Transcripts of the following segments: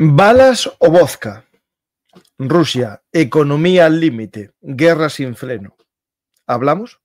¿Balas o vodka? Rusia, economía al límite, guerra sin freno. ¿Hablamos?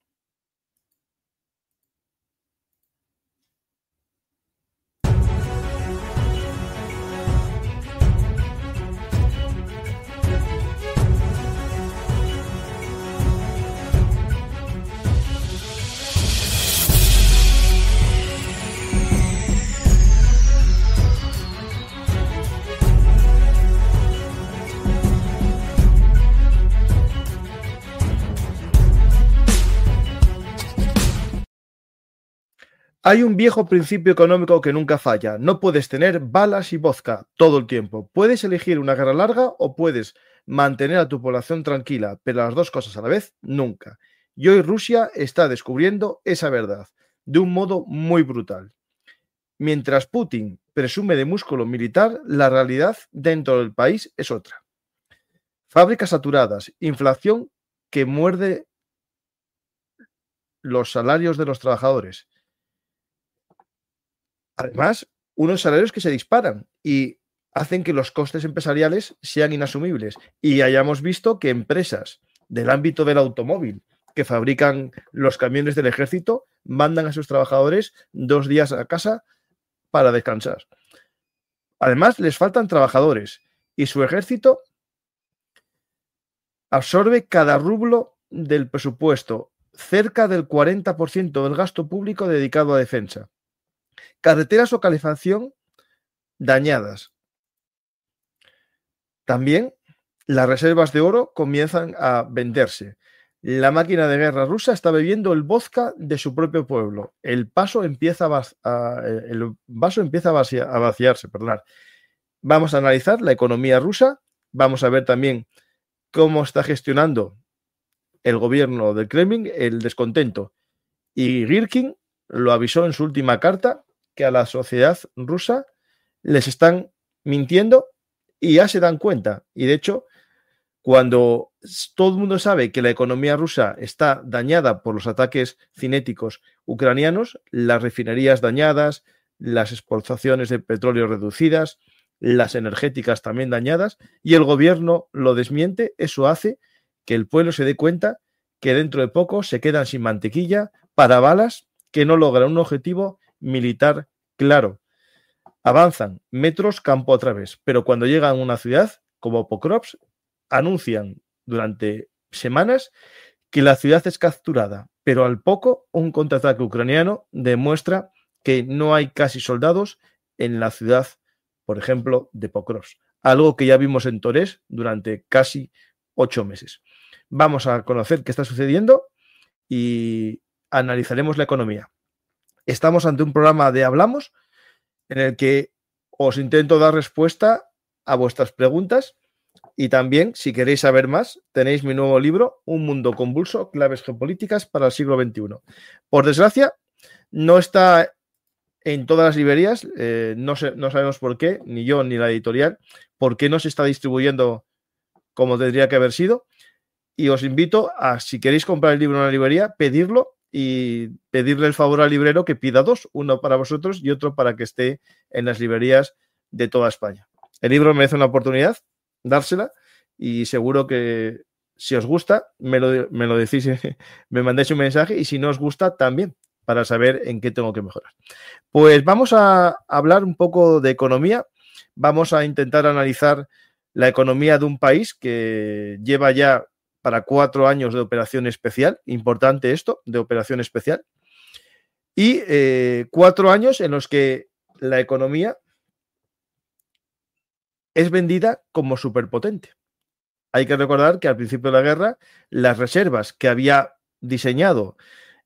Hay un viejo principio económico que nunca falla. No puedes tener balas y vodka todo el tiempo. Puedes elegir una guerra larga o puedes mantener a tu población tranquila, pero las dos cosas a la vez, nunca. Y hoy Rusia está descubriendo esa verdad de un modo muy brutal. Mientras Putin presume de músculo militar, la realidad dentro del país es otra. Fábricas saturadas, inflación que muerde los salarios de los trabajadores. Además, unos salarios que se disparan y hacen que los costes empresariales sean inasumibles. Y hayamos visto que empresas del ámbito del automóvil que fabrican los camiones del ejército mandan a sus trabajadores 2 días a casa para descansar. Además, les faltan trabajadores y su ejército absorbe cada rublo del presupuesto, cerca del 40% del gasto público dedicado a defensa. Carreteras o calefacción dañadas. También las reservas de oro comienzan a venderse. La máquina de guerra rusa está bebiendo el vodka de su propio pueblo. El vaso empieza a vaciarse. Perdón. Vamos a analizar la economía rusa. Vamos a ver también cómo está gestionando el gobierno del Kremlin el descontento. Y Girkin lo avisó en su última carta que a la sociedad rusa les están mintiendo y ya se dan cuenta. Y de hecho, cuando todo el mundo sabe que la economía rusa está dañada por los ataques cinéticos ucranianos, las refinerías dañadas, las exportaciones de petróleo reducidas, las energéticas también dañadas, y el gobierno lo desmiente, eso hace que el pueblo se dé cuenta que dentro de poco se quedan sin mantequilla para balas que no logran un objetivo militar claro. Avanzan metros campo a través, pero cuando llegan a una ciudad como Pokrovsk, anuncian durante semanas que la ciudad es capturada, pero al poco un contraataque ucraniano demuestra que no hay casi soldados en la ciudad, por ejemplo, de Pokrovsk, algo que ya vimos en Torés durante casi 8 meses. Vamos a conocer qué está sucediendo y analizaremos la economía. Estamos ante un programa de Hablamos en el que os intento dar respuesta a vuestras preguntas y también, si queréis saber más, tenéis mi nuevo libro, Un mundo convulso, claves geopolíticas para el siglo XXI. Por desgracia, no está en todas las librerías, no sabemos por qué, ni yo ni la editorial, por qué no se está distribuyendo como tendría que haber sido. Y os invito a, si queréis comprar el libro en una librería, pedirlo y pedirle el favor al librero que pida 2, uno para vosotros y otro para que esté en las librerías de toda España. El libro merece una oportunidad, dársela, y seguro que si os gusta, me lo decís, me mandáis un mensaje, y si no os gusta, también, para saber en qué tengo que mejorar. Pues vamos a hablar un poco de economía, vamos a intentar analizar la economía de un país que lleva ya para 4 años de operación especial, importante esto, de operación especial, y 4 años en los que la economía es vendida como superpotente. Hay que recordar que al principio de la guerra, las reservas que había diseñado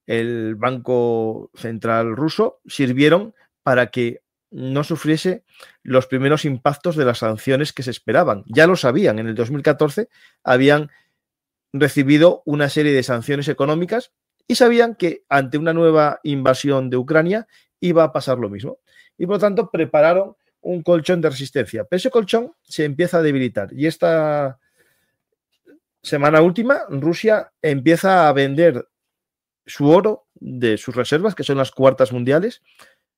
el Banco Central ruso sirvieron para que no sufriese los primeros impactos de las sanciones que se esperaban. Ya lo sabían, en el 2014 habían recibido una serie de sanciones económicas y sabían que ante una nueva invasión de Ucrania iba a pasar lo mismo. Y por lo tanto prepararon un colchón de resistencia. Pero ese colchón se empieza a debilitar y esta semana última Rusia empieza a vender su oro de sus reservas, que son las cuartas mundiales,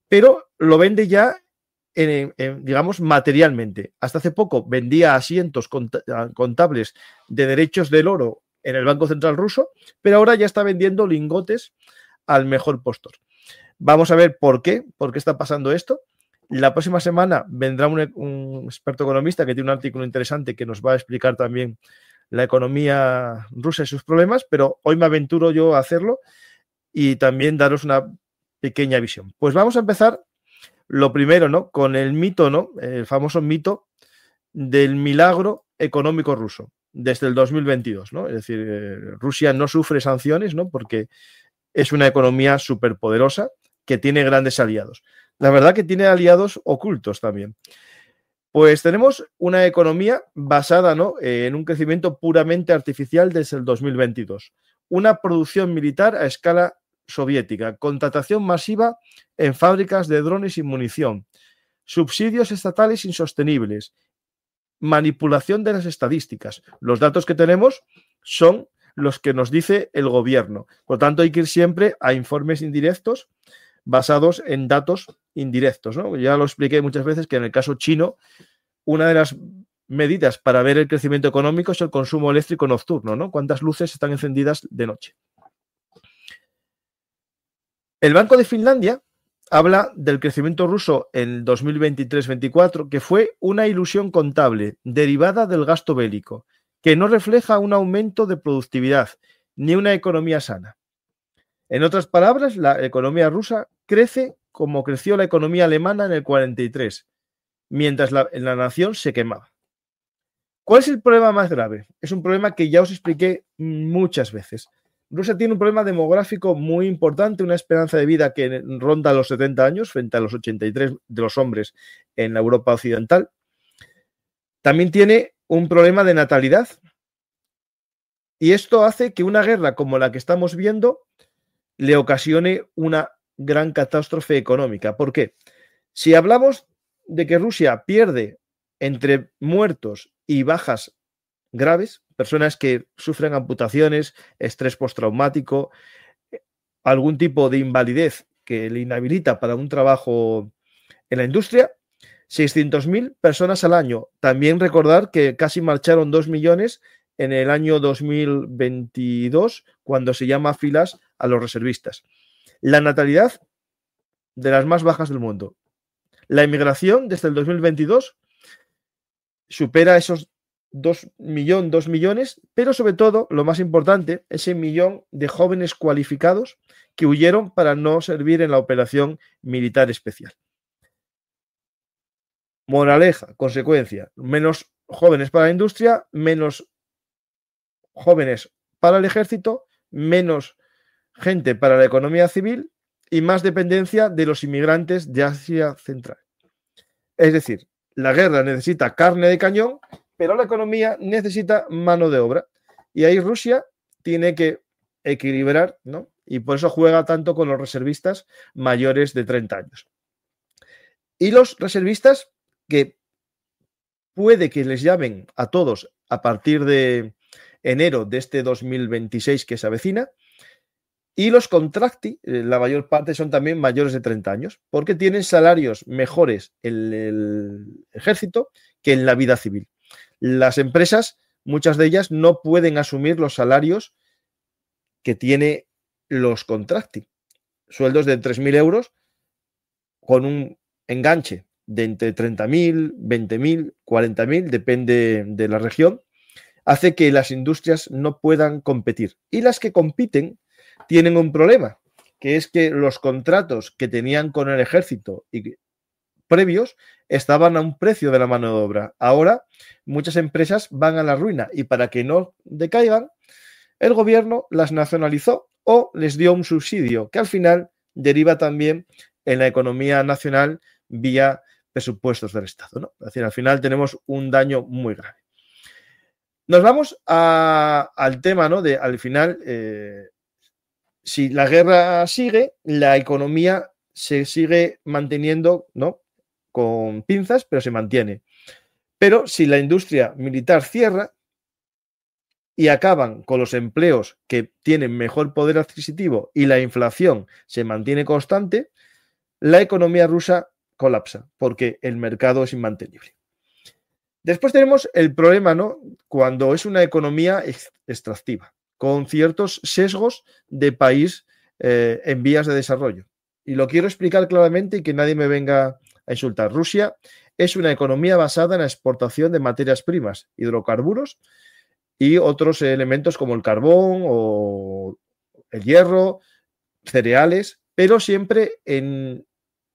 pero lo vende ya digamos, materialmente. Hasta hace poco vendía asientos contables de derechos del oro en el Banco Central ruso, pero ahora ya está vendiendo lingotes al mejor postor. Vamos a ver por qué está pasando esto. La próxima semana vendrá un experto economista que tiene un artículo interesante que nos va a explicar también la economía rusa y sus problemas, pero hoy me aventuro yo a hacerlo y también daros una pequeña visión. Pues vamos a empezar lo primero, ¿no? Con el mito, ¿no? El famoso mito del milagro económico ruso desde el 2022, ¿no? Es decir, Rusia no sufre sanciones, ¿no? Porque es una economía superpoderosa que tiene grandes aliados. La verdad que tiene aliados ocultos también. Pues tenemos una economía basada, ¿no? En un crecimiento puramente artificial desde el 2022. Una producción militar a escala soviética, contratación masiva en fábricas de drones y munición, subsidios estatales insostenibles, manipulación de las estadísticas. Los datos que tenemos son los que nos dice el gobierno. Por lo tanto, hay que ir siempre a informes indirectos basados en datos indirectos, ¿no? Ya lo expliqué muchas veces que en el caso chino, una de las medidas para ver el crecimiento económico es el consumo eléctrico nocturno, ¿no? Cuántas luces están encendidas de noche. El Banco de Finlandia habla del crecimiento ruso en 2023-24, que fue una ilusión contable derivada del gasto bélico, que no refleja un aumento de productividad ni una economía sana. En otras palabras, la economía rusa crece como creció la economía alemana en el 43, mientras la nación se quemaba. ¿Cuál es el problema más grave? Es un problema que ya os expliqué muchas veces. Rusia tiene un problema demográfico muy importante, una esperanza de vida que ronda los 70 años frente a los 83 de los hombres en la Europa occidental. También tiene un problema de natalidad. Y esto hace que una guerra como la que estamos viendo le ocasione una gran catástrofe económica. ¿Por qué? Si hablamos de que Rusia pierde entre muertos y bajas graves, personas que sufren amputaciones, estrés postraumático, algún tipo de invalidez que le inhabilita para un trabajo en la industria, 600.000 personas al año. También recordar que casi marcharon 2 millones en el año 2022, cuando se llama filas a los reservistas. La natalidad de las más bajas del mundo. La inmigración desde el 2022 supera esos 2 millones, pero sobre todo, lo más importante, ese millón de jóvenes cualificados que huyeron para no servir en la operación militar especial. Moraleja, consecuencia, menos jóvenes para la industria, menos jóvenes para el ejército, menos gente para la economía civil y más dependencia de los inmigrantes de Asia Central. Es decir, la guerra necesita carne de cañón, pero la economía necesita mano de obra. Y ahí Rusia tiene que equilibrar, ¿no? Y por eso juega tanto con los reservistas mayores de 30 años. Y los reservistas que puede que les llamen a todos a partir de enero de este 2026 que se avecina, y los contracti, la mayor parte son también mayores de 30 años, porque tienen salarios mejores en el ejército que en la vida civil. Las empresas, muchas de ellas, no pueden asumir los salarios que tiene los contracti. Sueldos de 3.000 euros con un enganche de entre 30.000, 20.000, 40.000, depende de la región, hace que las industrias no puedan competir. Y las que compiten tienen un problema, que es que los contratos que tenían con el ejército y previos estaban a un precio de la mano de obra. Ahora muchas empresas van a la ruina y para que no decaigan, el gobierno las nacionalizó o les dio un subsidio que al final deriva también en la economía nacional vía presupuestos del Estado, ¿no? Es decir, al final tenemos un daño muy grave. Nos vamos al tema, ¿no? De al final, si la guerra sigue, la economía se sigue manteniendo, ¿no? Con pinzas, pero se mantiene. Pero si la industria militar cierra y acaban con los empleos que tienen mejor poder adquisitivo y la inflación se mantiene constante, la economía rusa colapsa porque el mercado es inmantenible. Después tenemos el problema, ¿no? Cuando es una economía extractiva, con ciertos sesgos de país en vías de desarrollo. Y lo quiero explicar claramente y que nadie me venga a insultar. Rusia es una economía basada en la exportación de materias primas, hidrocarburos y otros elementos como el carbón o el hierro, cereales, pero siempre en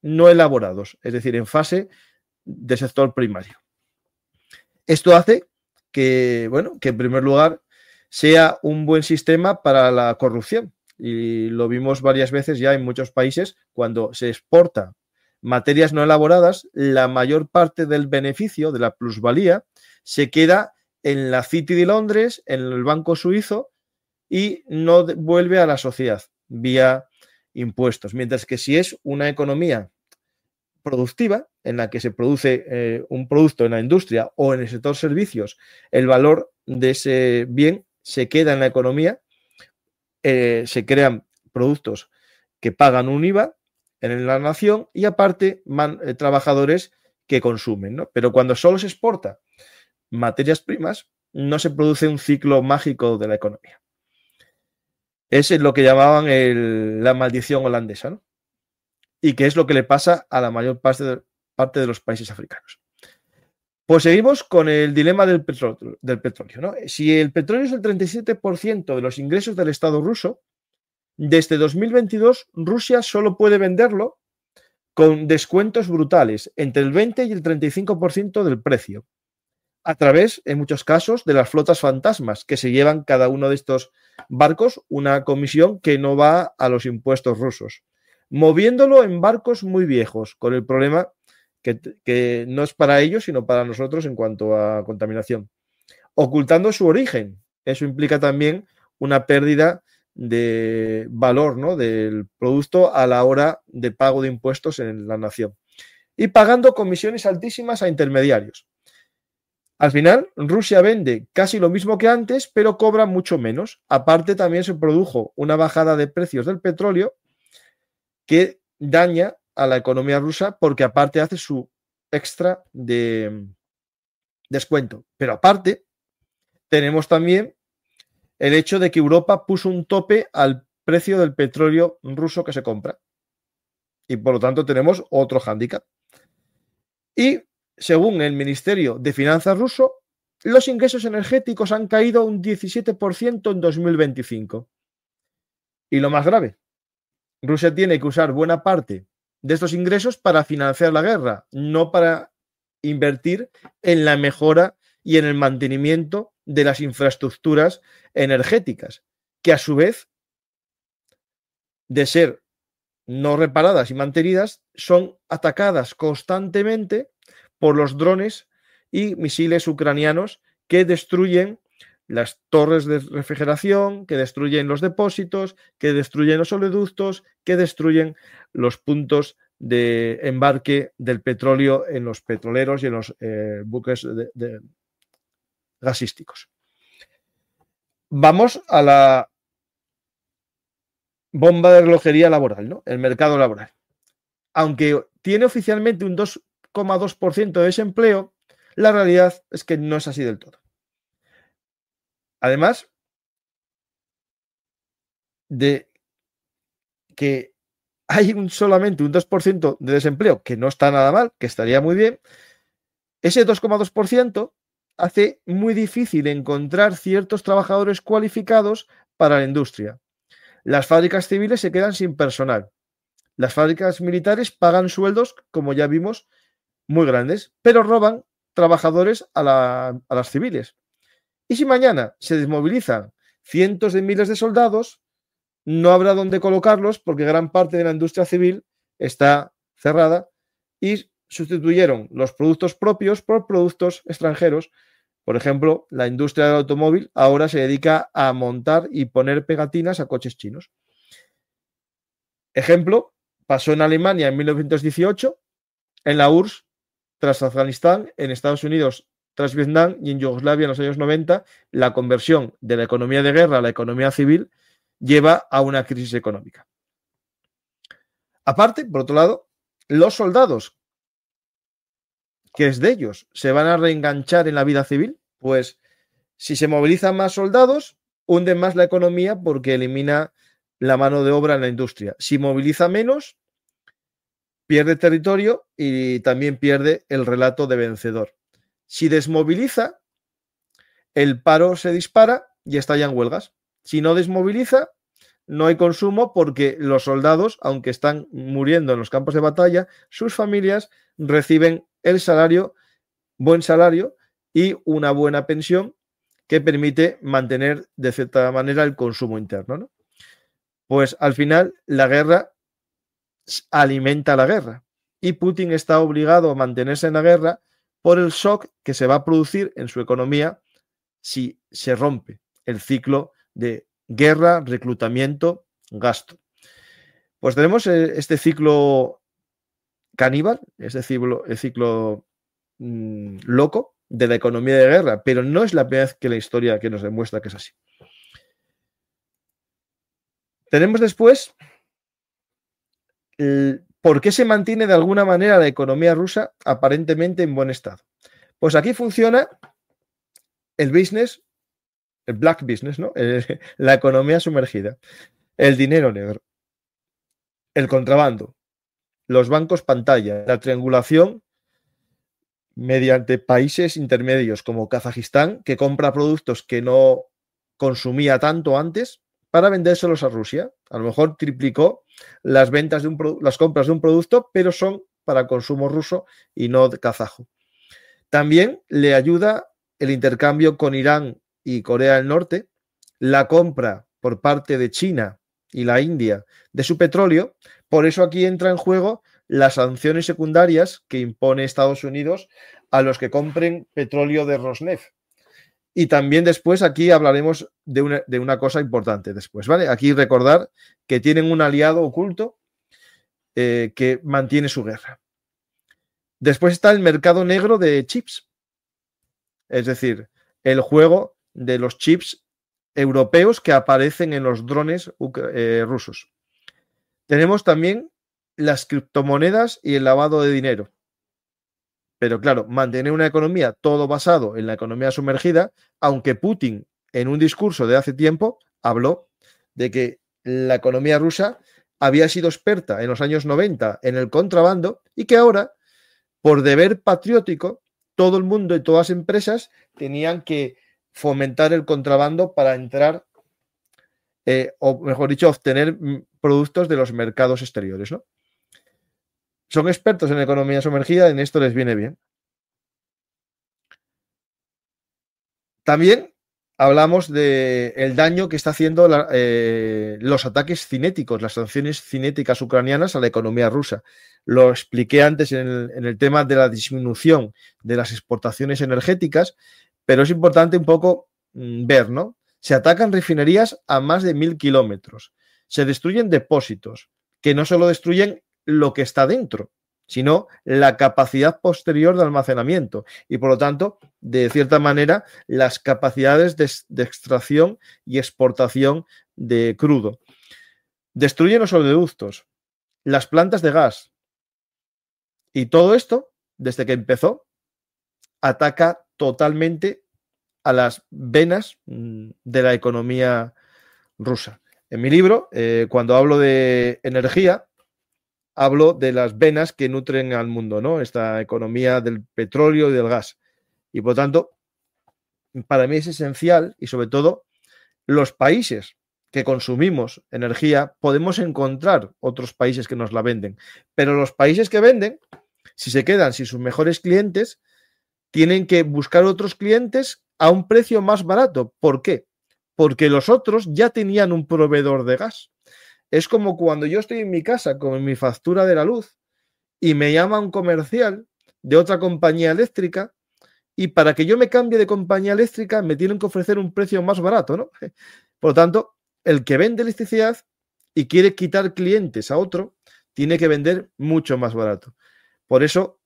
no elaborados, es decir, en fase de sector primario. Esto hace que, bueno, que en primer lugar sea un buen sistema para la corrupción. Y lo vimos varias veces ya en muchos países, cuando se exporta materias no elaboradas, la mayor parte del beneficio, de la plusvalía, se queda en la City de Londres, en el banco suizo, y no vuelve a la sociedad vía impuestos. Mientras que si es una economía productiva, en la que se produce un producto en la industria o en el sector servicios, el valor de ese bien se queda en la economía, se crean productos que pagan un IVA en la nación y aparte trabajadores que consumen, ¿no? Pero cuando solo se exporta materias primas, no se produce un ciclo mágico de la economía. Es lo que llamaban la maldición holandesa, ¿no? Y que es lo que le pasa a la mayor parte de los países africanos. Pues seguimos con el dilema del petróleo, ¿no? Si el petróleo es el 37% de los ingresos del Estado ruso, desde 2022 Rusia solo puede venderlo con descuentos brutales, entre el 20 y el 35% del precio, a través, en muchos casos, de las flotas fantasmas, que se llevan cada uno de estos barcos una comisión que no va a los impuestos rusos, moviéndolo en barcos muy viejos, con el problema que no es para ellos, sino para nosotros en cuanto a contaminación, ocultando su origen. Eso implica también una pérdida de valor, ¿no?, del producto a la hora de pago de impuestos en la nación. Y pagando comisiones altísimas a intermediarios. Al final, Rusia vende casi lo mismo que antes, pero cobra mucho menos. Aparte, también se produjo una bajada de precios del petróleo que daña a la economía rusa porque aparte hace su extra de descuento. Pero aparte, tenemos también el hecho de que Europa puso un tope al precio del petróleo ruso que se compra. Y por lo tanto tenemos otro hándicap. Y según el Ministerio de Finanzas ruso, los ingresos energéticos han caído un 17% en 2025. Y lo más grave, Rusia tiene que usar buena parte de estos ingresos para financiar la guerra, no para invertir en la mejora y en el mantenimiento de las infraestructuras energéticas, que a su vez, de ser no reparadas y mantenidas, son atacadas constantemente por los drones y misiles ucranianos que destruyen las torres de refrigeración, que destruyen los depósitos, que destruyen los oleoductos, que destruyen los puntos de embarque del petróleo en los petroleros y en los buques gasísticos. Vamos a la bomba de relojería laboral, ¿no? El mercado laboral. Aunque tiene oficialmente un 2,2% de desempleo, la realidad es que no es así del todo. Además de que hay solamente un 2% de desempleo, que no está nada mal, que estaría muy bien, ese 2,2% hace muy difícil encontrar ciertos trabajadores cualificados para la industria. Las fábricas civiles se quedan sin personal. Las fábricas militares pagan sueldos, como ya vimos, muy grandes, pero roban trabajadores a las civiles. Y si mañana se desmovilizan cientos de miles de soldados, no habrá dónde colocarlos porque gran parte de la industria civil está cerrada y sustituyeron los productos propios por productos extranjeros. Por ejemplo, la industria del automóvil ahora se dedica a montar y poner pegatinas a coches chinos. Ejemplo, pasó en Alemania en 1918, en la URSS, tras Afganistán, en Estados Unidos tras Vietnam y en Yugoslavia en los años 90, la conversión de la economía de guerra a la economía civil lleva a una crisis económica. Aparte, por otro lado, los soldados ¿qué es de ellos? ¿Se van a reenganchar en la vida civil? Pues si se movilizan más soldados, hunden más la economía porque elimina la mano de obra en la industria. Si moviliza menos, pierde territorio y también pierde el relato de vencedor. Si desmoviliza, el paro se dispara y estallan huelgas. Si no desmoviliza, no hay consumo porque los soldados, aunque están muriendo en los campos de batalla, sus familias reciben el salario, buen salario y una buena pensión que permite mantener de cierta manera el consumo interno, ¿no? Pues al final la guerra alimenta la guerra y Putin está obligado a mantenerse en la guerra por el shock que se va a producir en su economía si se rompe el ciclo de guerra, reclutamiento, gasto. Pues tenemos este ciclo caníbal, este ciclo loco de la economía de guerra, pero no es la primera vez que la historia que nos demuestra que es así. Tenemos después por qué se mantiene de alguna manera la economía rusa aparentemente en buen estado. Pues aquí funciona el business, el black business, ¿no? La economía sumergida, el dinero negro, el contrabando, los bancos pantalla, la triangulación mediante países intermedios como Kazajistán, que compra productos que no consumía tanto antes para vendérselos a Rusia. A lo mejor triplicó las ventas de las compras de un producto, pero son para consumo ruso y no kazajo. También le ayuda el intercambio con Irán y Corea del Norte, la compra por parte de China y la India de su petróleo. Por eso aquí entra en juego las sanciones secundarias que impone Estados Unidos a los que compren petróleo de Rosneft. Y también después aquí hablaremos de una cosa importante después, ¿vale? Aquí recordar que tienen un aliado oculto que mantiene su guerra. Después está el mercado negro de chips, es decir, el juego de los chips europeos que aparecen en los drones rusos. Tenemos también las criptomonedas y el lavado de dinero. Pero claro, mantener una economía todo basado en la economía sumergida, aunque Putin en un discurso de hace tiempo habló de que la economía rusa había sido experta en los años 90 en el contrabando y que ahora, por deber patriótico, todo el mundo y todas las empresas tenían que fomentar el contrabando para entrar, o mejor dicho, obtener productos de los mercados exteriores, ¿no? Son expertos en economía sumergida, en esto les viene bien. También hablamos del daño que está haciendo los ataques cinéticos, las sanciones cinéticas ucranianas a la economía rusa. Lo expliqué antes en el tema de la disminución de las exportaciones energéticas, pero es importante un poco ver, ¿no? Se atacan refinerías a más de 1000 kilómetros, se destruyen depósitos, que no solo destruyen lo que está dentro, sino la capacidad posterior de almacenamiento y, por lo tanto, de cierta manera, las capacidades de extracción y exportación de crudo. Destruyen los oleoductos, las plantas de gas y todo esto, desde que empezó, ataca totalmente a las venas de la economía rusa. En mi libro, cuando hablo de energía, hablo de las venas que nutren al mundo, ¿no? Esta economía del petróleo y del gas. Y por lo tanto, para mí es esencial y sobre todo los países que consumimos energía, podemos encontrar otros países que nos la venden. Pero los países que venden, si se quedan sin sus mejores clientes, tienen que buscar otros clientes a un precio más barato. ¿Por qué? Porque los otros ya tenían un proveedor de gas. Es como cuando yo estoy en mi casa con mi factura de la luz y me llama un comercial de otra compañía eléctrica y para que yo me cambie de compañía eléctrica me tienen que ofrecer un precio más barato, ¿no? Por lo tanto, el que vende electricidad y quiere quitar clientes a otro, tiene que vender mucho más barato. Por eso,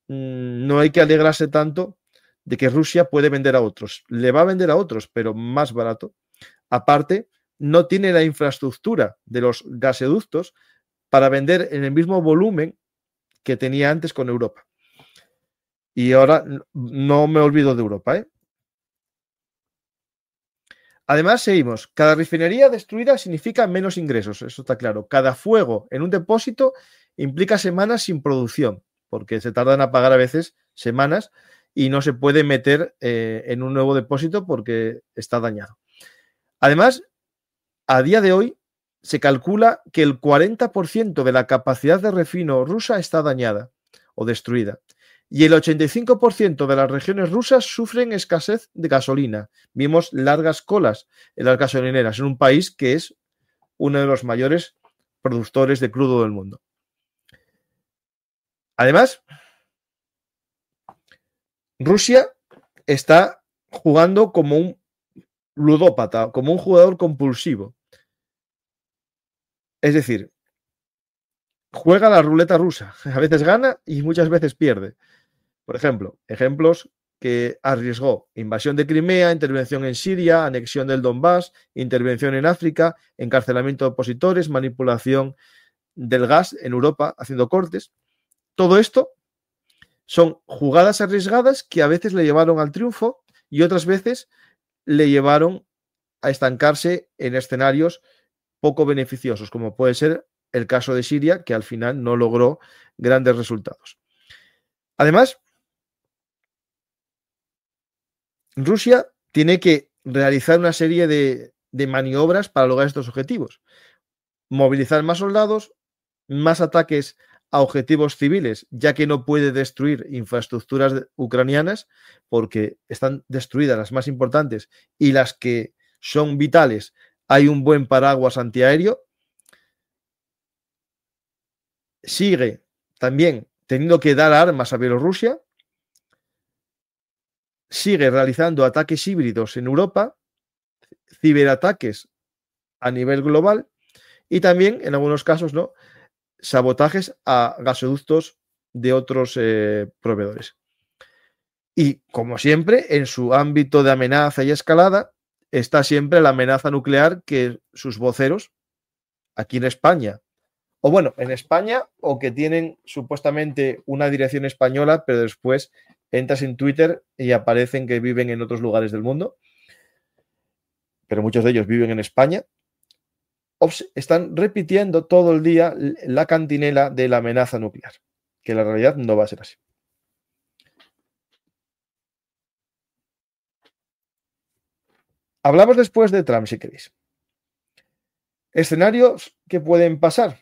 no hay que alegrarse tanto de que Rusia puede vender a otros. Le va a vender a otros, pero más barato. Aparte, no tiene la infraestructura de los gasoductos para vender en el mismo volumen que tenía antes con Europa. Y ahora no me olvido de Europa, ¿eh? Además, seguimos. Cada refinería destruida significa menos ingresos, eso está claro. Cada fuego en un depósito implica semanas sin producción, porque se tardan en apagar a veces semanas y no se puede meter en un nuevo depósito porque está dañado. Además, a día de hoy se calcula que el 40% de la capacidad de refino rusa está dañada o destruida. Y el 85% de las regiones rusas sufren escasez de gasolina. Vimos largas colas en las gasolineras en un país que es uno de los mayores productores de crudo del mundo. Además, Rusia está jugando como un ludópata, como un jugador compulsivo. Es decir, juega la ruleta rusa. A veces gana y muchas veces pierde. Por ejemplo, ejemplos que arriesgó: invasión de Crimea, intervención en Siria, anexión del Donbass, intervención en África, encarcelamiento de opositores, manipulación del gas en Europa haciendo cortes. Todo esto son jugadas arriesgadas que a veces le llevaron al triunfo y otras veces le llevaron a estancarse en escenarios poco beneficiosos, como puede ser el caso de Siria, que al final no logró grandes resultados. Además, Rusia tiene que realizar una serie de maniobras para lograr estos objetivos. Movilizar más soldados, más ataques a objetivos civiles, ya que no puede destruir infraestructuras ucranianas porque están destruidas las más importantes y las que son vitales. Hay un buen paraguas antiaéreo. Sigue también teniendo que dar armas a Bielorrusia. Sigue realizando ataques híbridos en Europa, ciberataques a nivel global y también, en algunos casos, ¿no?, sabotajes a gasoductos de otros proveedores. Y, como siempre, en su ámbito de amenaza y escalada está siempre la amenaza nuclear que sus voceros, aquí en España, o bueno, en España, o que tienen supuestamente una dirección española, pero después entras en Twitter y aparecen que viven en otros lugares del mundo, pero muchos de ellos viven en España, están repitiendo todo el día la cantinela de la amenaza nuclear, que la realidad no va a ser así. Hablamos después de Trump, si queréis. Escenarios que pueden pasar.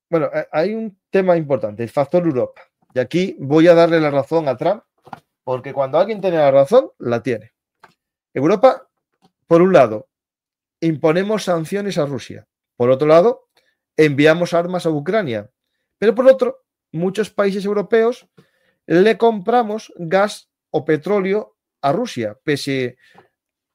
Bueno, hay un tema importante, el factor Europa. Y aquí voy a darle la razón a Trump, porque cuando alguien tiene la razón, la tiene. Europa, por un lado, imponemos sanciones a Rusia. Por otro lado, enviamos armas a Ucrania. Pero por otro, muchos países europeos le compramos gas o petróleo a Rusia, pese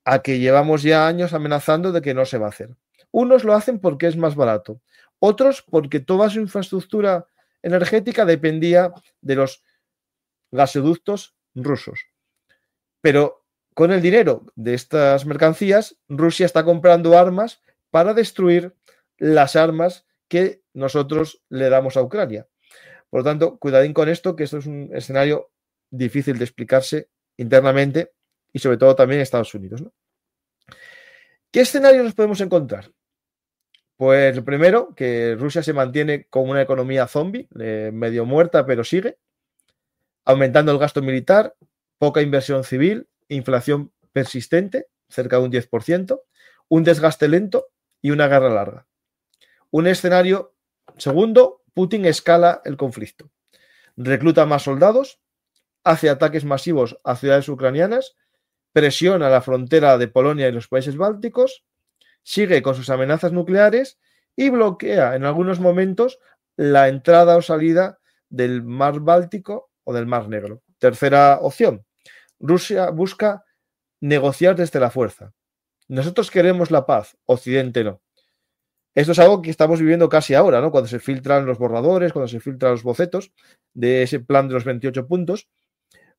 a que llevamos ya años amenazando de que no se va a hacer. Unos lo hacen porque es más barato, otros porque toda su infraestructura energética dependía de los gasoductos rusos. Pero con el dinero de estas mercancías, Rusia está comprando armas para destruir las armas que nosotros le damos a Ucrania. Por lo tanto, cuidadín con esto, que esto es un escenario difícil de explicarse internamente y sobre todo también en Estados Unidos, ¿no? ¿Qué escenarios nos podemos encontrar? Pues el primero, que Rusia se mantiene como una economía zombie, medio muerta, pero sigue, aumentando el gasto militar, poca inversión civil, inflación persistente, cerca de un 10%, un desgaste lento y una guerra larga. Un escenario segundo, Putin escala el conflicto, recluta más soldados, hace ataques masivos a ciudades ucranianas, presiona la frontera de Polonia y los países bálticos, sigue con sus amenazas nucleares y bloquea en algunos momentos la entrada o salida del mar Báltico o del mar Negro. Tercera opción, Rusia busca negociar desde la fuerza. Nosotros queremos la paz, Occidente no. Esto es algo que estamos viviendo casi ahora, ¿no? Cuando se filtran los borradores, cuando se filtran los bocetos de ese plan de los 28 puntos.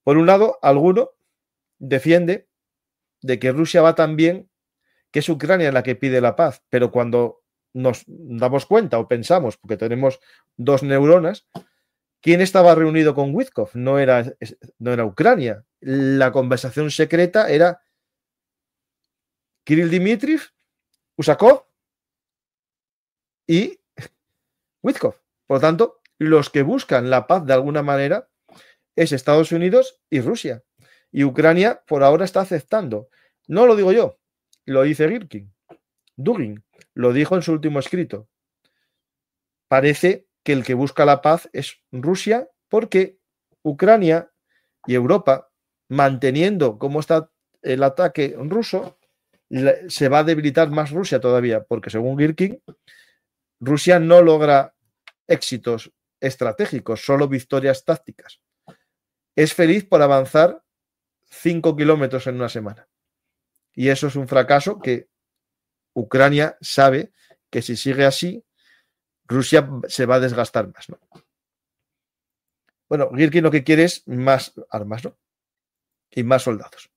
Por un lado, alguno defiende de que Rusia va tan bien que es Ucrania la que pide la paz, pero cuando nos damos cuenta o pensamos, porque tenemos dos neuronas, ¿Quién estaba reunido con Witkoff? No era Ucrania. La conversación secreta era Kirill Dmitriev, Usakov y Witkoff. Por lo tanto, los que buscan la paz de alguna manera es Estados Unidos y Rusia. Y Ucrania por ahora está aceptando. No lo digo yo, lo dice Dugin, lo dijo en su último escrito. Parece que el que busca la paz es Rusia porque Ucrania y Europa, manteniendo cómo está el ataque ruso, se va a debilitar más Rusia todavía, porque según Girkin, Rusia no logra éxitos estratégicos, solo victorias tácticas. Es feliz por avanzar 5 kilómetros en una semana. Y eso es un fracaso que Ucrania sabe que si sigue así, Rusia se va a desgastar más, ¿no? Bueno, Girkin lo que quiere es más armas, ¿no? Y más soldados.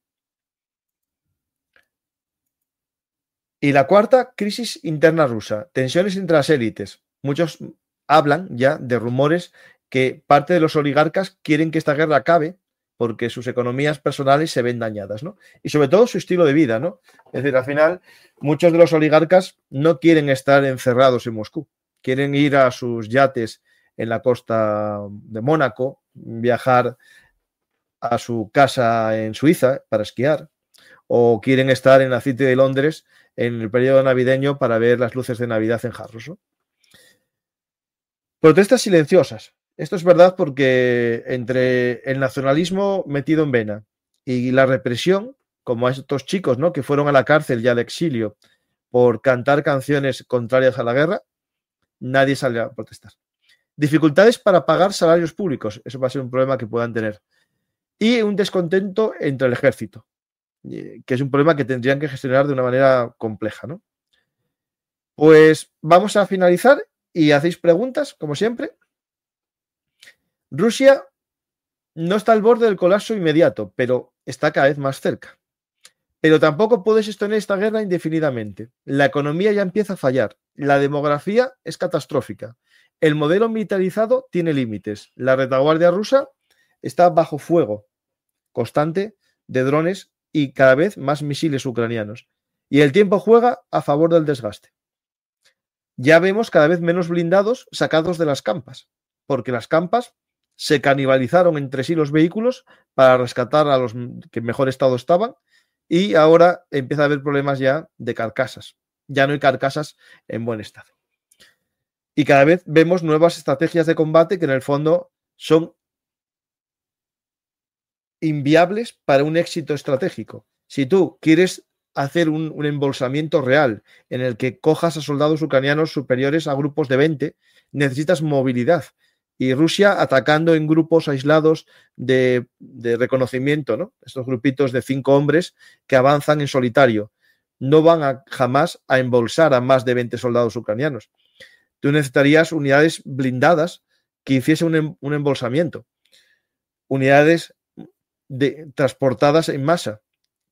Y la cuarta, crisis interna rusa, tensiones entre las élites. Muchos hablan ya de rumores que parte de los oligarcas quieren que esta guerra acabe porque sus economías personales se ven dañadas, ¿no? Y sobre todo su estilo de vida, ¿no? Es decir, al final, muchos de los oligarcas no quieren estar encerrados en Moscú, quieren ir a sus yates en la costa de Mónaco, viajar a su casa en Suiza para esquiar, o quieren estar en la City de Londres en el periodo navideño para ver las luces de Navidad en jarros, ¿no? Protestas silenciosas. Esto es verdad porque entre el nacionalismo metido en vena y la represión, como a estos chicos, ¿no?, que fueron a la cárcel y al exilio por cantar canciones contrarias a la guerra, nadie sale a protestar. Dificultades para pagar salarios públicos, eso va a ser un problema que puedan tener. Y un descontento entre el ejército, que es un problema que tendrían que gestionar de una manera compleja, ¿no? Pues vamos a finalizar y hacéis preguntas, como siempre. Rusia no está al borde del colapso inmediato, pero está cada vez más cerca. Pero tampoco puede sostener esta guerra indefinidamente. La economía ya empieza a fallar. La demografía es catastrófica. El modelo militarizado tiene límites. La retaguardia rusa está bajo fuego constante de drones y cada vez más misiles ucranianos. Y el tiempo juega a favor del desgaste. Ya vemos cada vez menos blindados sacados de las campas, porque las campas se canibalizaron entre sí los vehículos para rescatar a los que en mejor estado estaban y ahora empieza a haber problemas ya de carcasas. Ya no hay carcasas en buen estado. Y cada vez vemos nuevas estrategias de combate que en el fondo son inviables para un éxito estratégico. Si tú quieres hacer un embolsamiento real en el que cojas a soldados ucranianos superiores a grupos de 20, necesitas movilidad. Y Rusia atacando en grupos aislados de reconocimiento, ¿no? Estos grupitos de 5 hombres que avanzan en solitario. No van jamás a embolsar a más de 20 soldados ucranianos. Tú necesitarías unidades blindadas que hiciesen un embolsamiento. Unidades transportadas en masa.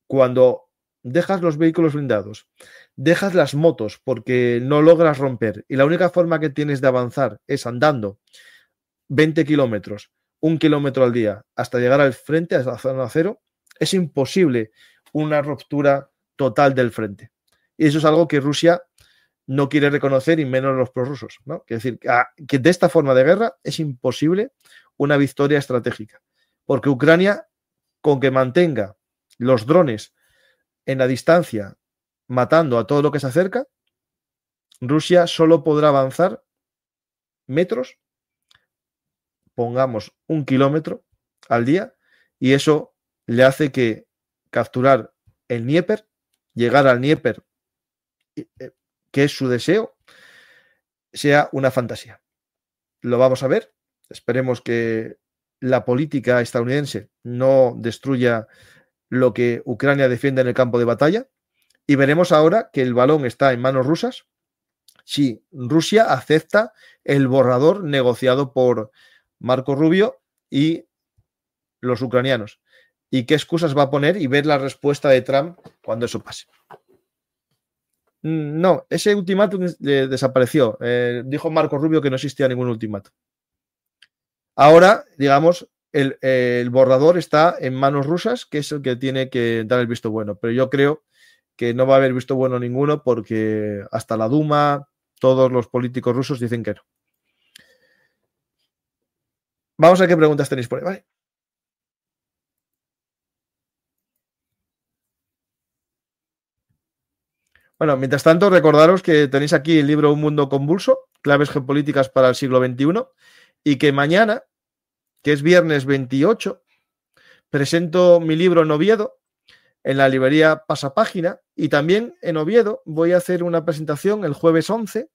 Cuando dejas los vehículos blindados, dejas las motos porque no logras romper y la única forma que tienes de avanzar es andando 20 kilómetros, 1 kilómetro al día hasta llegar al frente, a la zona cero, es imposible una ruptura total del frente. Y eso es algo que Rusia no quiere reconocer y menos los prorrusos, ¿no? Es decir, que de esta forma de guerra es imposible una victoria estratégica, porque Ucrania, con que mantenga los drones en la distancia, matando a todo lo que se acerca, Rusia solo podrá avanzar metros, pongamos 1 kilómetro al día, y eso le hace que capturar el Dnieper, llegar al Dnieper, que es su deseo, sea una fantasía. Lo vamos a ver. Esperemos que la política estadounidense no destruya lo que Ucrania defiende en el campo de batalla. Y veremos ahora que el balón está en manos rusas si Rusia acepta el borrador negociado por Marco Rubio y los ucranianos. Y qué excusas va a poner y ver la respuesta de Trump cuando eso pase. No, ese ultimátum desapareció. Dijo Marco Rubio que no existía ningún ultimátum. Ahora, digamos, el borrador está en manos rusas, que es el que tiene que dar el visto bueno. Pero yo creo que no va a haber visto bueno ninguno porque hasta la Duma, todos los políticos rusos dicen que no. Vamos a ver qué preguntas tenéis por ahí, ¿vale? Bueno, mientras tanto, recordaros que tenéis aquí el libro Un mundo convulso, claves geopolíticas para el siglo XXI, y que mañana, que es viernes 28, presento mi libro en Oviedo, en la librería Pasapágina, y también en Oviedo voy a hacer una presentación el jueves 11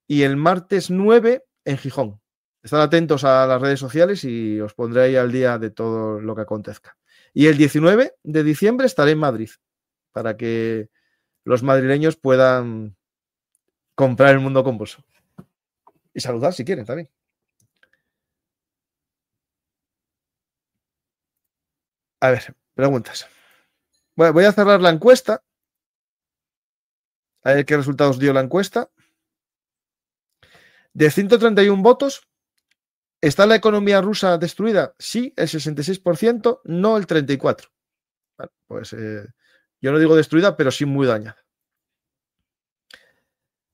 y el martes 9 en Gijón. Estad atentos a las redes sociales y os pondré ahí al día de todo lo que acontezca. Y el 19 de diciembre estaré en Madrid para que los madrileños puedan comprar el mundo convulso. Y saludar si quieren también. A ver, preguntas. Bueno, voy a cerrar la encuesta. A ver qué resultados dio la encuesta. De 131 votos, ¿está la economía rusa destruida? Sí, el 66%, no el 34%. Bueno, pues yo no digo destruida, pero sí muy dañada.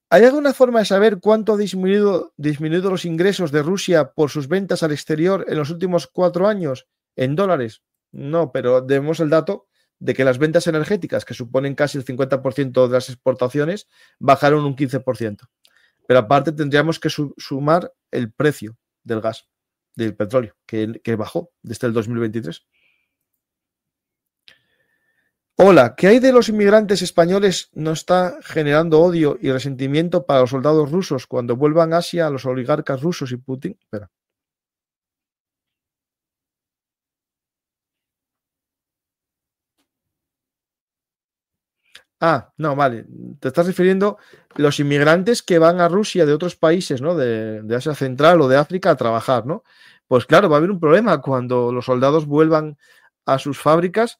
¿Hay alguna forma de saber cuánto ha disminuido los ingresos de Rusia por sus ventas al exterior en los últimos 4 años en dólares? No, pero debemos el dato de que las ventas energéticas, que suponen casi el 50% de las exportaciones, bajaron un 15%. Pero aparte tendríamos que sumar el precio del gas, del petróleo, que bajó desde el 2023. Hola, ¿qué hay de los inmigrantes españoles? ¿No está generando odio y resentimiento para los soldados rusos cuando vuelvan a Asia a los oligarcas rusos y Putin? Espera. Ah, no, vale. Te estás refiriendo a los inmigrantes que van a Rusia de otros países, ¿no? De Asia Central o de África a trabajar, ¿no? Pues claro, va a haber un problema cuando los soldados vuelvan a sus fábricas.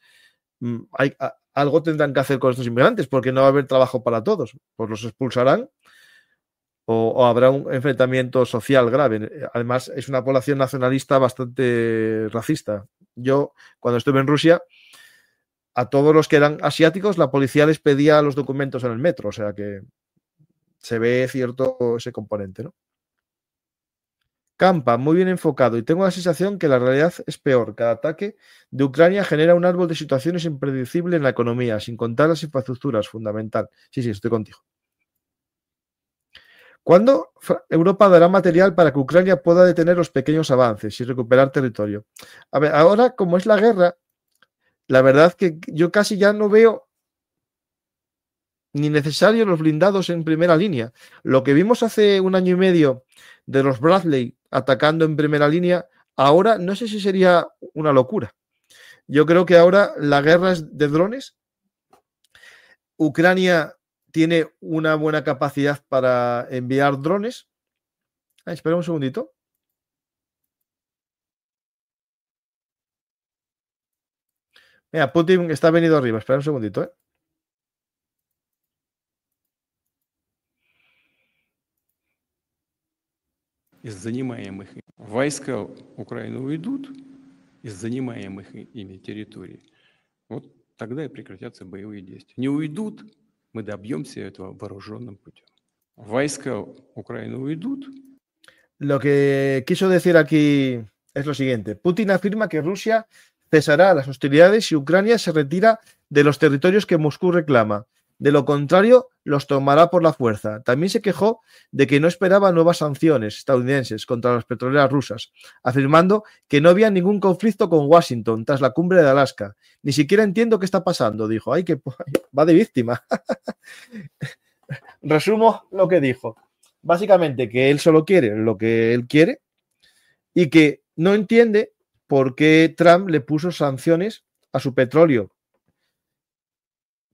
Algo tendrán que hacer con estos inmigrantes porque no va a haber trabajo para todos. Pues los expulsarán o habrá un enfrentamiento social grave. Además, es una población nacionalista bastante racista. Yo, cuando estuve en Rusia, a todos los que eran asiáticos, la policía les pedía los documentos en el metro, o sea que se ve cierto ese componente, ¿no? Campa, muy bien enfocado, y tengo la sensación que la realidad es peor. Cada ataque de Ucrania genera un árbol de situaciones impredecibles en la economía, sin contar las infraestructuras, fundamental. Sí, sí, estoy contigo. ¿Cuándo Europa dará material para que Ucrania pueda detener los pequeños avances y recuperar territorio? A ver, ahora, como es la guerra, la verdad que yo casi ya no veo ni necesarios los blindados en primera línea. Lo que vimos hace un año y medio de los Bradley atacando en primera línea, ahora no sé si sería una locura. Yo creo que ahora la guerra es de drones. Ucrania tiene una buena capacidad para enviar drones. Espera un segundito. Mira, Putin está venido arriba. Espera un segundito, ¿eh? Из занимаемых войска Украины уйдут из занимаемых ими территорий, вот тогда и прекратятся боевые действия. Не уйдут, мы добьемся этого вооруженным путем. Войска Украины уйдут. Lo que quiso decir aquí es lo siguiente. Putin afirma que Rusia cesará las hostilidades si Ucrania se retira de los territorios que Moscú reclama. De lo contrario, los tomará por la fuerza. También se quejó de que no esperaba nuevas sanciones estadounidenses contra las petroleras rusas, afirmando que no había ningún conflicto con Washington tras la cumbre de Alaska. Ni siquiera entiendo qué está pasando, dijo. Ay, que va de víctima. Resumo lo que dijo. Básicamente que él solo quiere lo que él quiere y que no entiende por qué Trump le puso sanciones a su petróleo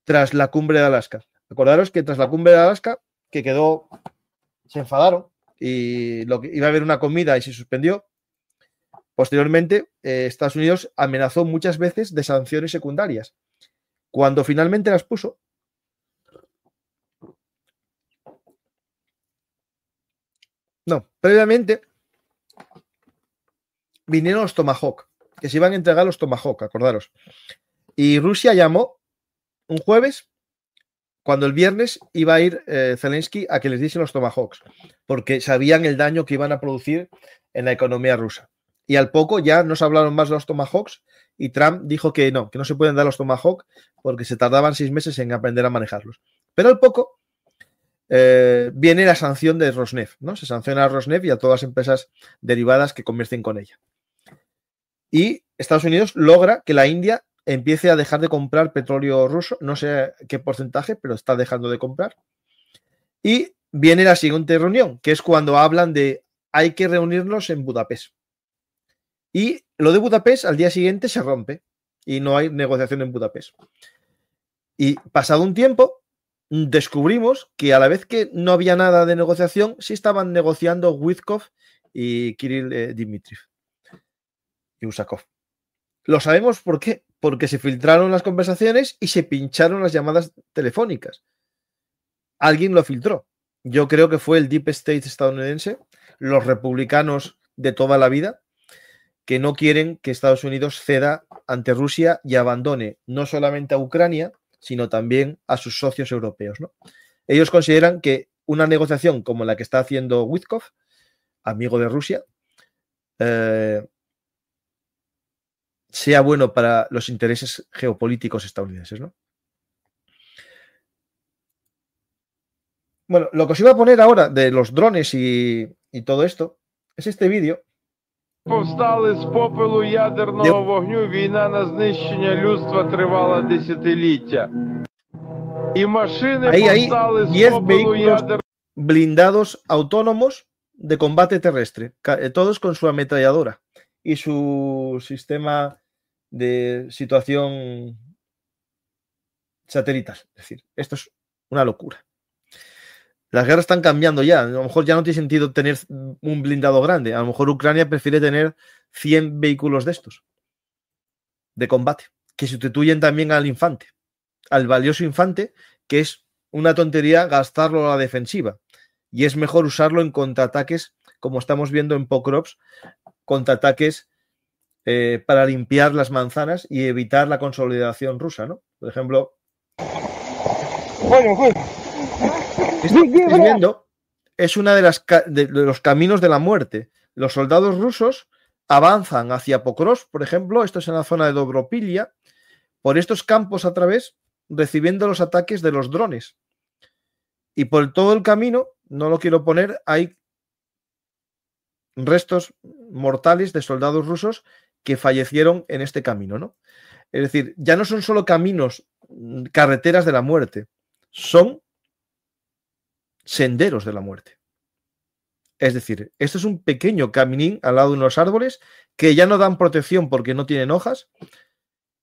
tras la cumbre de Alaska. Acordaros que tras la cumbre de Alaska, que quedó, se enfadaron y iba a haber una comida y se suspendió. Posteriormente, Estados Unidos amenazó muchas veces de sanciones secundarias. Cuando finalmente las puso, no, previamente vinieron los Tomahawk, que se iban a entregar los Tomahawk, acordaros. Y Rusia llamó un jueves, cuando el viernes iba a ir Zelensky a que les diesen los Tomahawks, porque sabían el daño que iban a producir en la economía rusa. Y al poco ya no se hablaron más de los Tomahawks y Trump dijo que no se pueden dar los Tomahawk porque se tardaban 6 meses en aprender a manejarlos. Pero al poco viene la sanción de Rosneft, ¿no? Se sanciona a Rosneft y a todas las empresas derivadas que comercien con ella. Y Estados Unidos logra que la India empiece a dejar de comprar petróleo ruso, no sé qué porcentaje, pero está dejando de comprar. Y viene la siguiente reunión, que es cuando hablan de hay que reunirnos en Budapest. Y lo de Budapest al día siguiente se rompe y no hay negociación en Budapest. Y pasado un tiempo descubrimos que a la vez que no había nada de negociación, sí estaban negociando Witkoff y Kirill Dmitriev y Usakov. Lo sabemos por qué, porque se filtraron las conversaciones y se pincharon las llamadas telefónicas. Alguien lo filtró. Yo creo que fue el Deep State estadounidense, los republicanos de toda la vida, que no quieren que Estados Unidos ceda ante Rusia y abandone no solamente a Ucrania, sino también a sus socios europeos, ¿no? Ellos consideran que una negociación como la que está haciendo Witkoff, amigo de Rusia, sea bueno para los intereses geopolíticos estadounidenses, ¿no? Bueno, lo que os iba a poner ahora de los drones y todo esto es este vídeo. Повстали з попелу ядерного вогню, війна на знищення людства тривала десятиліття. І машини повстали з попелу ядерного... blindados autónomos de combate terrestre, todos con su ametralladora y su sistema de situación satelital. Es decir, esto es una locura. Las guerras están cambiando ya. A lo mejor ya no tiene sentido tener un blindado grande. A lo mejor Ucrania prefiere tener 100 vehículos de estos de combate que sustituyen también al infante, al valioso infante, que es una tontería gastarlo a la defensiva. Y es mejor usarlo en contraataques, como estamos viendo en Pokrovsk, contraataques para limpiar las manzanas y evitar la consolidación rusa, ¿no? Por ejemplo, esto que estáis viendo es una de los caminos de la muerte. Los soldados rusos avanzan hacia Pokrovsk, por ejemplo, esto es en la zona de Dobropilia, por estos campos a través, recibiendo los ataques de los drones. Y por todo el camino, no lo quiero poner, hay restos mortales de soldados rusos que fallecieron en este camino, ¿no? Es decir, ya no son solo caminos, carreteras de la muerte, son senderos de la muerte. Es decir, esto es un pequeño caminín al lado de unos árboles que ya no dan protección porque no tienen hojas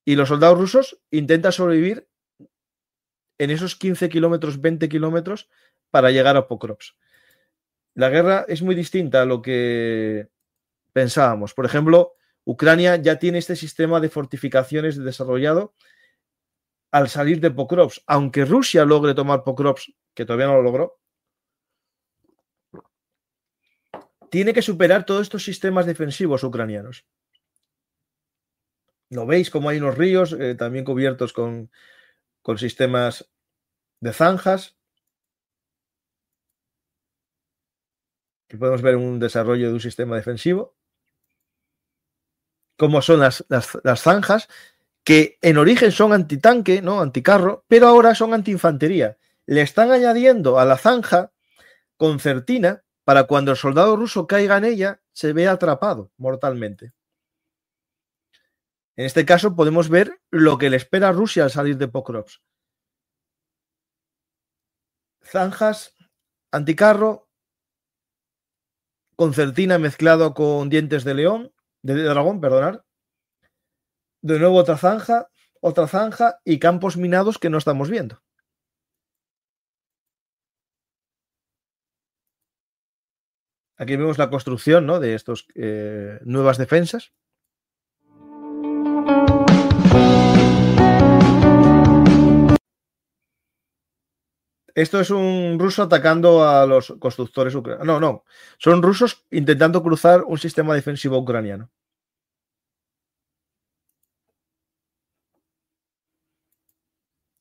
y los soldados rusos intentan sobrevivir en esos 15 kilómetros, 20 kilómetros para llegar a Pokrovsk. La guerra es muy distinta a lo que pensábamos. Por ejemplo, Ucrania ya tiene este sistema de fortificaciones desarrollado al salir de Pokrovsk. Aunque Rusia logre tomar Pokrovsk, que todavía no lo logró, tiene que superar todos estos sistemas defensivos ucranianos. ¿Lo veis? Como hay unos ríos también cubiertos con sistemas de zanjas. Que podemos ver un desarrollo de un sistema defensivo. Como son las zanjas, que en origen son antitanque, ¿no? Anticarro, pero ahora son antiinfantería. Le están añadiendo a la zanja concertina para cuando el soldado ruso caiga en ella, se vea atrapado mortalmente. En este caso podemos ver lo que le espera a Rusia al salir de Pokrovsk. Zanjas, anticarro, concertina mezclado con dientes de dragón, perdonad. De nuevo otra zanja y campos minados que no estamos viendo. Aquí vemos la construcción, ¿no?, de estos nuevas defensas. Esto es un ruso atacando a los constructores ucranianos. No, son rusos intentando cruzar un sistema defensivo ucraniano.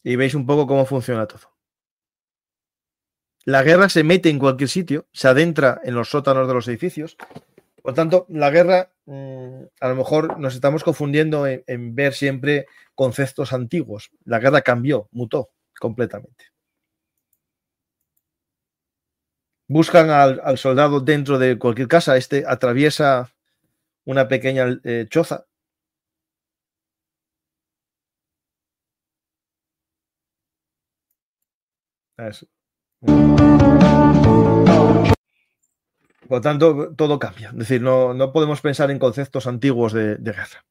y veis un poco cómo funciona todo. La guerra se mete en cualquier sitio, se adentra en los sótanos de los edificios. Por tanto, la guerra, a lo mejor nos estamos confundiendo en ver siempre conceptos antiguos. La guerra cambió, mutó completamente. Buscan al soldado dentro de cualquier casa. Este atraviesa una pequeña choza. Eso. Por lo tanto, todo cambia. Es decir, no podemos pensar en conceptos antiguos de guerra.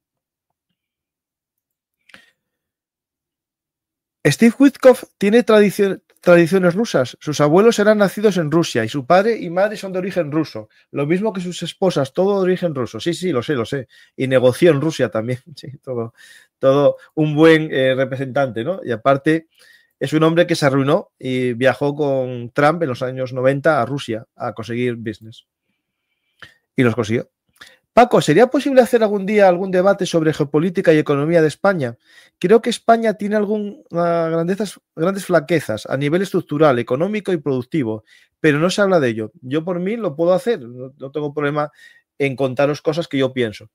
Steve Witkoff tiene tradiciones rusas. Sus abuelos eran nacidos en Rusia y su padre y madre son de origen ruso. Lo mismo que sus esposas, todo de origen ruso. Sí, lo sé. Y negoció en Rusia también. Sí, todo un buen representante, ¿no? Y aparte, es un hombre que se arruinó y viajó con Trump en los años 90 a Rusia a conseguir business. Y los consiguió. Paco, ¿sería posible hacer algún día algún debate sobre geopolítica y economía de España? Creo que España tiene grandes flaquezas a nivel estructural, económico y productivo, pero no se habla de ello. Yo por mí lo puedo hacer, no tengo problema en contaros cosas que yo pienso.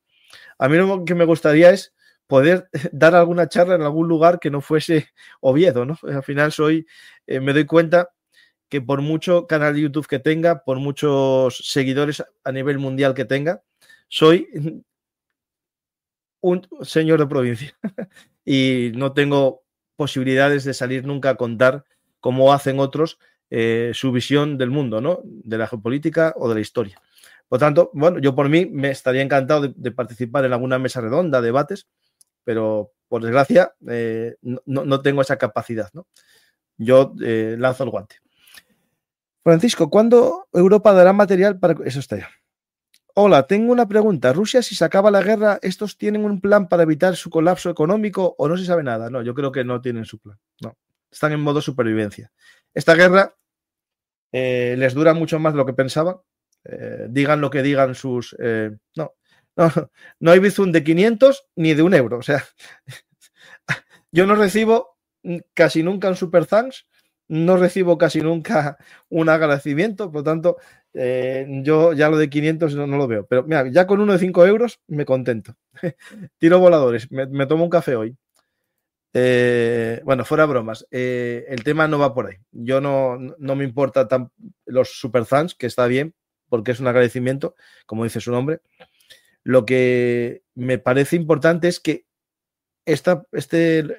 A mí lo que me gustaría es poder dar alguna charla en algún lugar que no fuese Oviedo, ¿no? Al final me doy cuenta que por mucho canal de YouTube que tenga, por muchos seguidores a nivel mundial que tenga, soy un señor de provincia y no tengo posibilidades de salir nunca a contar cómo hacen otros su visión del mundo, ¿no? De la geopolítica o de la historia. Por tanto, bueno, yo por mí me estaría encantado de participar en alguna mesa redonda, debates, pero por desgracia no tengo esa capacidad, ¿no? Yo lanzo el guante. Francisco, ¿cuándo Europa dará material para...? Eso está ya. Hola, tengo una pregunta. ¿Rusia, si se acaba la guerra, estos tienen un plan para evitar su colapso económico o no se sabe nada? No, yo creo que no tienen su plan. No, están en modo supervivencia. Esta guerra les dura mucho más de lo que pensaban. Digan lo que digan sus... No hay Bizum de 500 ni de 1 euro. O sea, yo no recibo casi nunca un super thanks, no recibo casi nunca un agradecimiento, por lo tanto, yo ya lo de 500 no lo veo. Pero mira, ya con uno de 5 euros me contento. Tiro voladores, me tomo un café hoy. Bueno, fuera bromas, el tema no va por ahí. Yo no me importa los super thanks, que está bien, porque es un agradecimiento, como dice su nombre. Lo que me parece importante es que este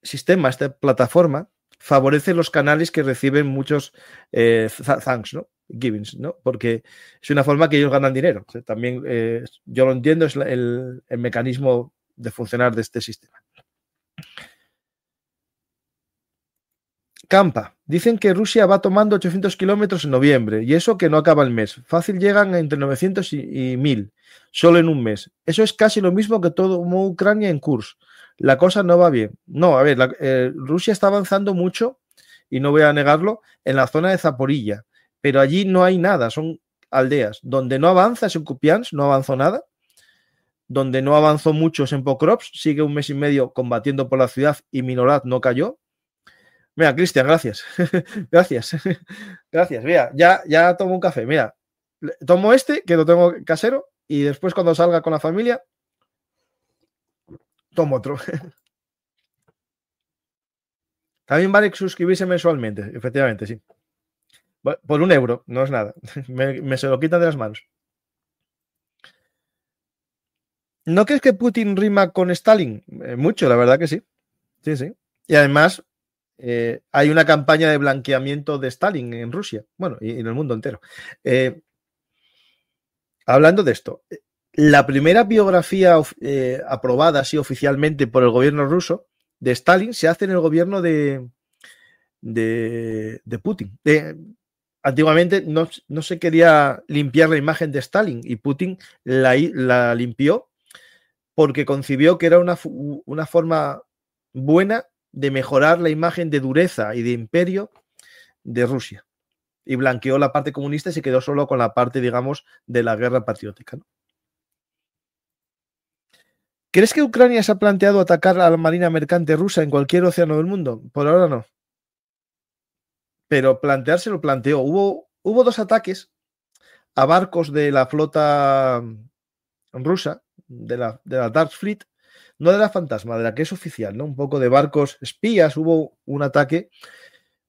sistema, esta plataforma, favorece los canales que reciben muchos thanks, ¿no? Givings, ¿no? Porque es una forma que ellos ganan dinero. O sea, también yo lo entiendo, es el mecanismo de funcionar de este sistema. Campa. Dicen que Rusia va tomando 800 kilómetros en noviembre y eso que no acaba el mes. Fácil llegan entre 900 y 1000, solo en un mes. Eso es casi lo mismo que tomó Ucrania en Kursk. La cosa no va bien. No, a ver, Rusia está avanzando mucho, y no voy a negarlo, en la zona de Zaporilla, pero allí no hay nada, son aldeas. Donde no avanza es en Kupiansk, no avanzó nada. Donde no avanzó mucho es en Pokrovsk, sigue un mes y medio combatiendo por la ciudad y Milorad no cayó. Mira, Cristian, gracias. Gracias. Gracias. Mira, ya tomo un café. Mira, tomo este, que lo tengo casero, y después cuando salga con la familia, tomo otro. También vale suscribirse mensualmente, efectivamente, sí. Por 1 euro, no es nada. Me se lo quitan de las manos. ¿No crees que Putin rima con Stalin? Mucho, la verdad que sí. Sí, sí. Y además... hay una campaña de blanqueamiento de Stalin en Rusia, bueno, y en el mundo entero. Hablando de esto, la primera biografía aprobada así oficialmente por el gobierno ruso de Stalin se hace en el gobierno de Putin. Antiguamente no se quería limpiar la imagen de Stalin y Putin la limpió porque concibió que era una forma buena de mejorar la imagen de dureza y de imperio de Rusia. Y blanqueó la parte comunista y se quedó solo con la parte, digamos, de la guerra patriótica, ¿no? ¿Crees que Ucrania se ha planteado atacar a la marina mercante rusa en cualquier océano del mundo? Por ahora no. Pero plantearse lo planteó. Hubo 2 ataques a barcos de la flota rusa, de la Dark Fleet, no de la Fantasma, de la que es oficial, ¿no? Un poco de barcos espías. Hubo un ataque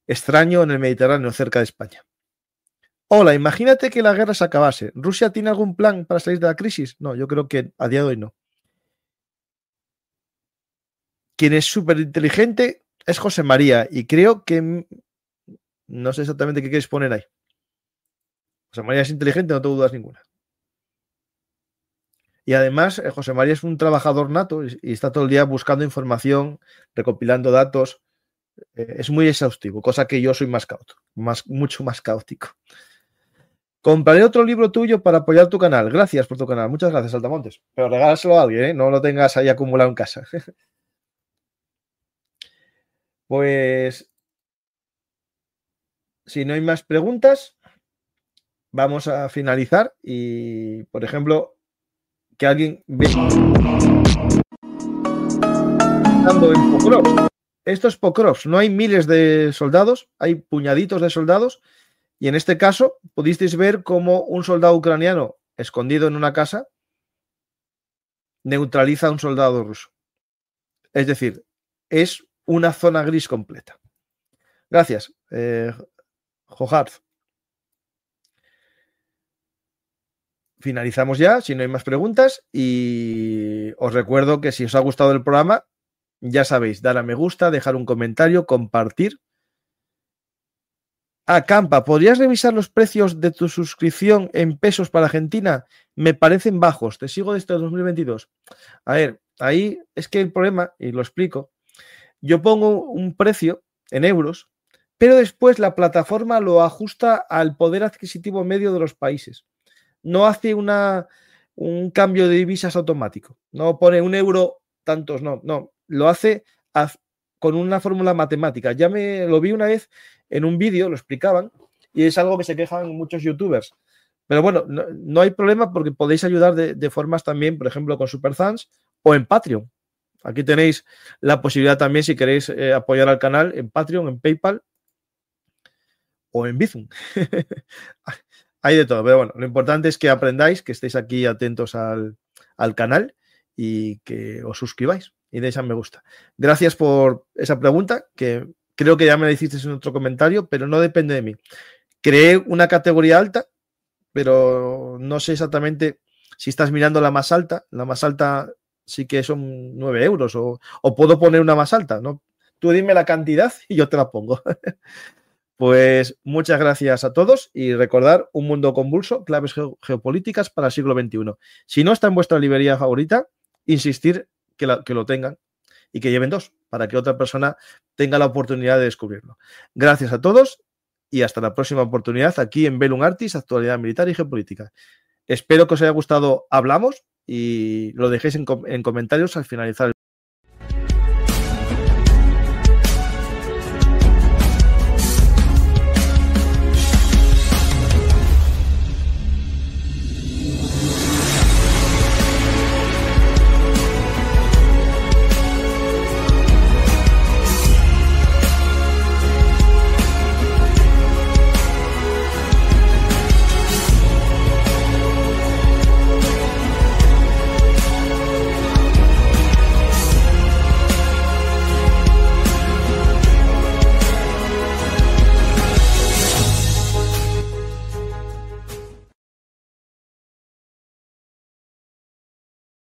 extraño en el Mediterráneo, cerca de España. Hola, imagínate que la guerra se acabase. ¿Rusia tiene algún plan para salir de la crisis? No, yo creo que a día de hoy no. Quien es súper inteligente es José María, y creo que no sé exactamente qué quieres poner ahí. José María es inteligente, no tengo dudas ninguna. Y además, José María es un trabajador nato y está todo el día buscando información, recopilando datos. Es muy exhaustivo, cosa que yo soy más caótico, mucho más caótico. Compraré otro libro tuyo para apoyar tu canal. Gracias por tu canal. Muchas gracias, Saltamontes. Pero regálaselo a alguien, ¿eh? No lo tengas ahí acumulado en casa. Pues, si no hay más preguntas, vamos a finalizar. Y, por ejemplo, que alguien vea en Pokrovsk. Esto es Pokrovsk. No hay miles de soldados, hay puñaditos de soldados. Y en este caso, pudisteis ver cómo un soldado ucraniano escondido en una casa neutraliza a un soldado ruso. Es decir, es una zona gris completa. Gracias, Johard. Finalizamos ya, si no hay más preguntas, y os recuerdo que si os ha gustado el programa, ya sabéis, dar a me gusta, dejar un comentario, compartir. Campa, ¿podrías revisar los precios de tu suscripción en pesos para Argentina? Me parecen bajos, te sigo desde el 2022. A ver, ahí es que el problema, y lo explico, yo pongo un precio en euros, pero después la plataforma lo ajusta al poder adquisitivo medio de los países. No hace un cambio de divisas automático. No pone un euro tantos, no. Lo hace con una fórmula matemática. Ya me lo vi una vez en un vídeo, lo explicaban, y es algo que se quejan muchos youtubers. Pero bueno, no hay problema porque podéis ayudar de formas también, por ejemplo, con Superfans o en Patreon. Aquí tenéis la posibilidad también, si queréis apoyar al canal, en Patreon, en PayPal o en Bizum. Hay de todo, pero bueno, lo importante es que aprendáis, que estéis aquí atentos al canal y que os suscribáis y deis a me gusta. Gracias por esa pregunta, que creo que ya me la hiciste en otro comentario, pero no depende de mí. Creé una categoría alta, pero no sé exactamente si estás mirando la más alta. La más alta sí que son 9 euros o puedo poner una más alta, ¿no? Tú dime la cantidad y yo te la pongo. Pues muchas gracias a todos y recordar Un Mundo Convulso, claves geopolíticas para el siglo XXI. Si no está en vuestra librería favorita, insistir que lo tengan y que lleven 2 para que otra persona tenga la oportunidad de descubrirlo. Gracias a todos y hasta la próxima oportunidad aquí en Velum Artis, actualidad militar y geopolítica. Espero que os haya gustado Hablamos y lo dejéis en comentarios al finalizar el